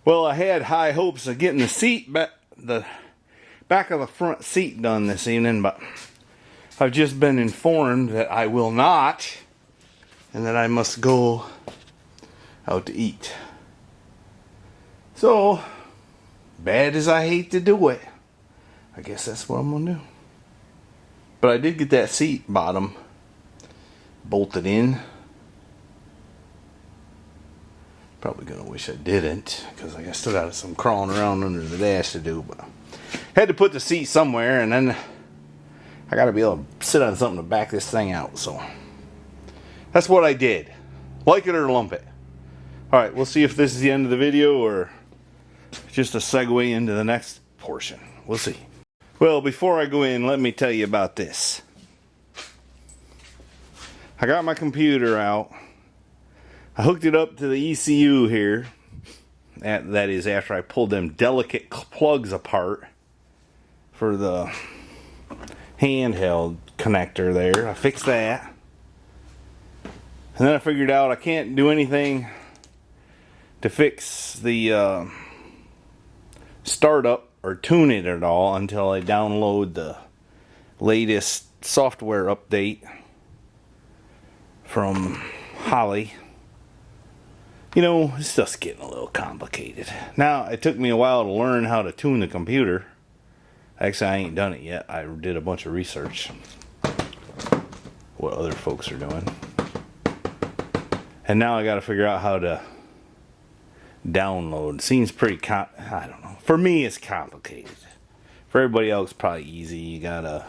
Well, I had high hopes of getting the back of the front seat done this evening, but I've just been informed that I will not, and that I must go out to eat. So, bad as I hate to do it, I guess that's what I'm gonna do. But I did get that seat bottom bolted in. Probably gonna wish I didn't, because I still got some crawling around under the dash to do. But had to put the seat somewhere, and then I gotta be able to sit on something to back this thing out. So that's what I did. Like it or lump it. Alright, we'll see if this is the end of the video or just a segue into the next portion. We'll see. Well, before I go in, let me tell you about this. I got my computer out. I hooked it up to the ECU here. That is after I pulled them delicate plugs apart for the handheld connector there. I fixed that. And then I figured out I can't do anything to fix the startup or tune it at all until I download the latest software update from Holly. You know, it's just getting a little complicated. Now, it took me a while to learn how to tune the computer. Actually, I ain't done it yet. I did a bunch of research. What other folks are doing. And now I got to figure out how to download. Seems pretty I don't know. For me, it's complicated. For everybody else, probably easy. You got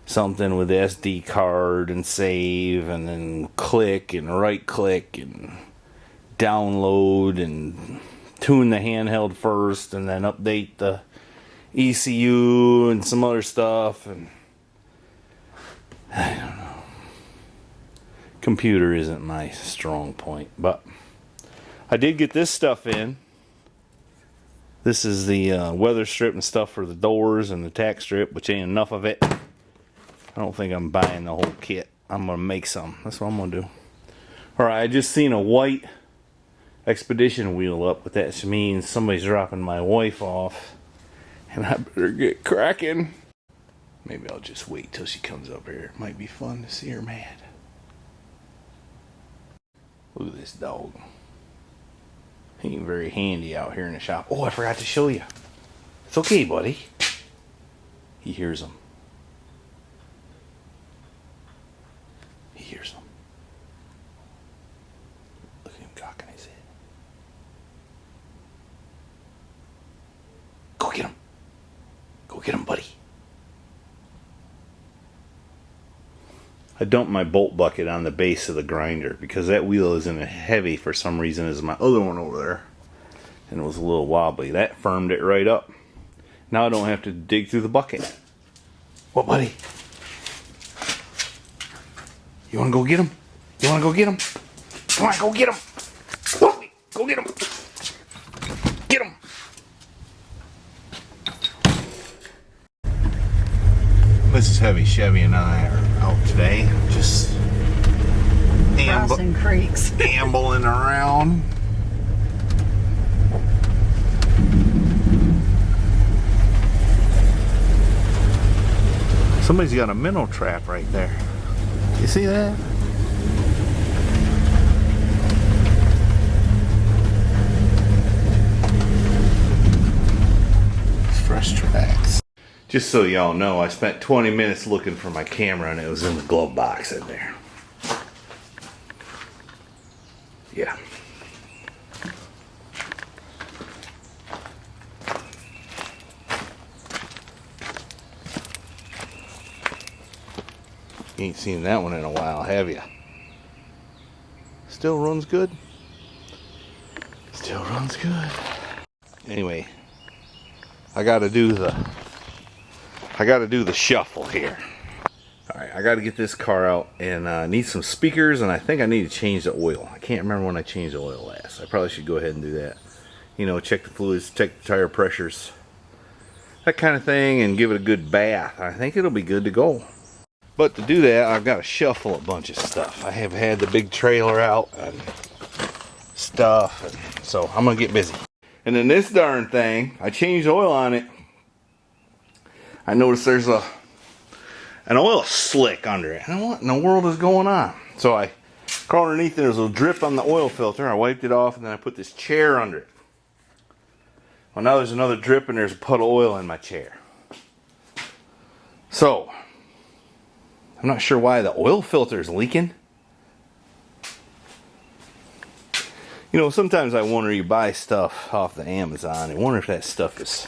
something with the SD card and save, and then click and right click and download and tune the handheld first, and then update the ECU and some other stuff. And I don't know. Computer isn't my strong point, but I did get this stuff in. This is the weather strip and stuff for the doors and the tack strip, which ain't enough of it. I don't think I'm buying the whole kit. I'm gonna make some. That's what I'm gonna do. Alright, I just seen a white expedition wheel up, but that means somebody's dropping my wife off, and I better get cracking. Maybe I'll just wait till she comes up here. It might be fun to see her mad. Look at this dog. He ain't very handy out here in the shop. Oh, I forgot to show you. It's okay, buddy. He hears them. He hears them. Look at him cocking his head. Go get him. Go get him, buddy. I dumped my bolt bucket on the base of the grinder because that wheel isn't as heavy for some reason as my other one over there. And it was a little wobbly. That firmed it right up. Now I don't have to dig through the bucket. What, buddy? You want to go get him? You want to go get him? Come on, go get him. Go get him. Get him. Mrs. Heavy, Chevy, and I are out today, just crossing creeks, ambling around. Somebody's got a minnow trap right there. You see that? It's fresh tracks. Just so y'all know, I spent 20 minutes looking for my camera, and it was in the glove box in there. Yeah. You ain't seen that one in a while, have you? Still runs good? Still runs good. Anyway, I gotta do the shuffle here. Alright, I gotta get this car out, and I need some speakers, and I think I need to change the oil. I can't remember when I changed the oil last. I probably should go ahead and do that. You know, check the fluids, check the tire pressures, that kind of thing, and give it a good bath. I think it'll be good to go. But to do that, I've got to shuffle a bunch of stuff. I have had the big trailer out and stuff, and so I'm gonna get busy. And then this darn thing, I changed oil on it. I noticed there's an oil slick under it. And what in the world is going on? So I crawled underneath, there's a drip on the oil filter. I wiped it off and then I put this chair under it. Well, now there's another drip and there's a puddle of oil in my chair. So, I'm not sure why the oil filter is leaking. You know, sometimes I wonder, you buy stuff off the Amazon, I wonder if that stuff is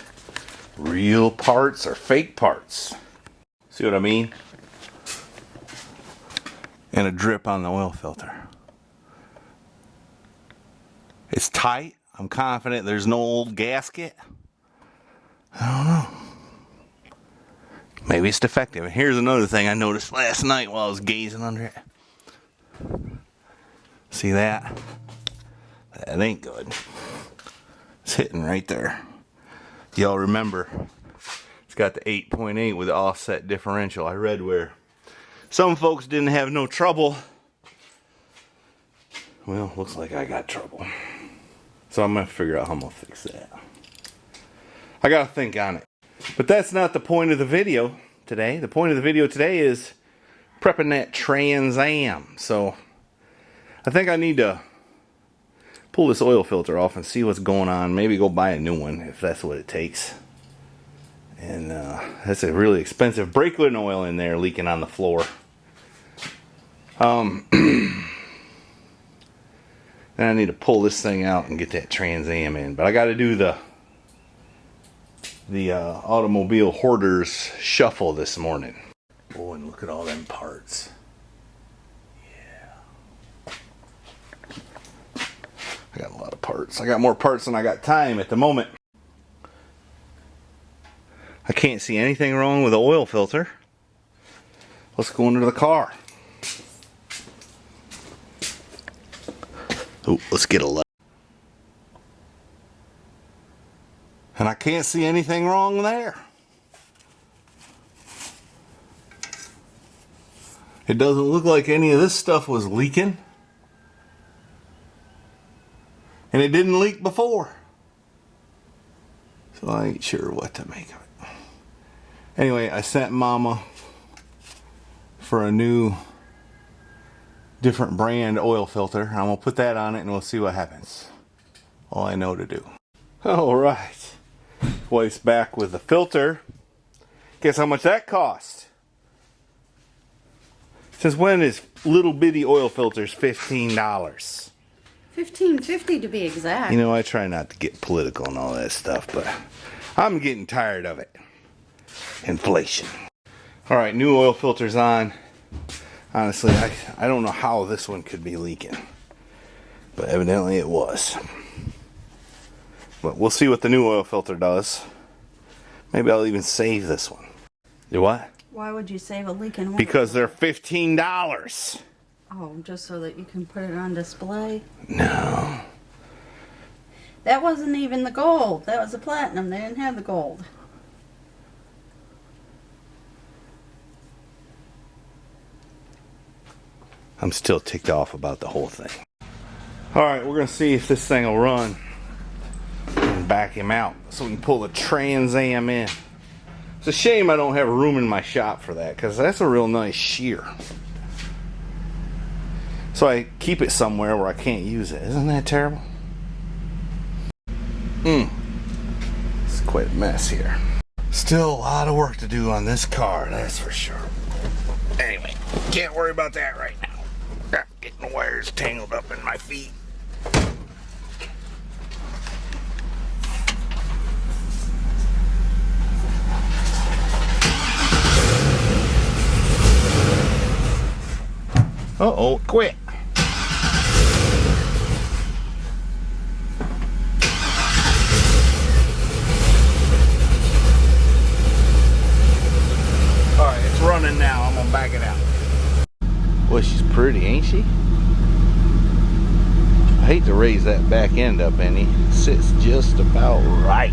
real parts or fake parts. See what I mean? And a drip on the oil filter. It's tight. I'm confident there's no old gasket. I don't know. Maybe it's defective. And here's another thing I noticed last night while I was gazing under it. See that? That ain't good. It's hitting right there. Y'all remember, it's got the 8.8 with the offset differential. I read where some folks didn't have no trouble. Well, looks like I got trouble. So I'm going to figure out how I'm going to fix that. I got to think on it. But that's not the point of the video today. The point of the video today is prepping that Trans Am. So I think I need to pull this oil filter off and see what's going on. Maybe go buy a new one if that's what it takes. And that's a really expensive brakelet oil in there leaking on the floor. Then I need to pull this thing out and get that Trans Am in. But I got to do the automobile hoarders shuffle this morning. Oh, and look at all them parts. Yeah. I got a lot of parts. I got more parts than I got time at the moment. I can't see anything wrong with the oil filter. Let's go into the car. Oh, let's get a light. And I can't see anything wrong there. It doesn't look like any of this stuff was leaking. And it didn't leak before. So I ain't sure what to make of it. Anyway, I sent Mama for a new different brand oil filter. I'm going to put that on it and we'll see what happens. All I know to do. Alright. Wife's back with the filter. Guess how much that cost? Since when is little bitty oil filters $15? $15.50 to be exact. You know, I try not to get political and all that stuff, but I'm getting tired of it. Inflation. Alright, new oil filter's on. Honestly, I don't know how this one could be leaking. But evidently it was. But we'll see what the new oil filter does. Maybe I'll even save this one. Do what? Why would you save a leaking oil? Because they're $15. Oh, just so that you can put it on display? No. That wasn't even the gold. That was the platinum. They didn't have the gold. I'm still ticked off about the whole thing. Alright, we're going to see if this thing will run. And back him out so we can pull the Trans Am in. It's a shame I don't have room in my shop for that, because that's a real nice shear. So I keep it somewhere where I can't use it. Isn't that terrible? It's quite a mess here. Still a lot of work to do on this car, that's for sure. Anyway, can't worry about that right now. Getting the wires tangled up in my feet. Uh-oh, quit. Alright, it's running now. I'm gonna back it out. Boy, she's pretty, ain't she? I hate to raise that back end up any. It sits just about right.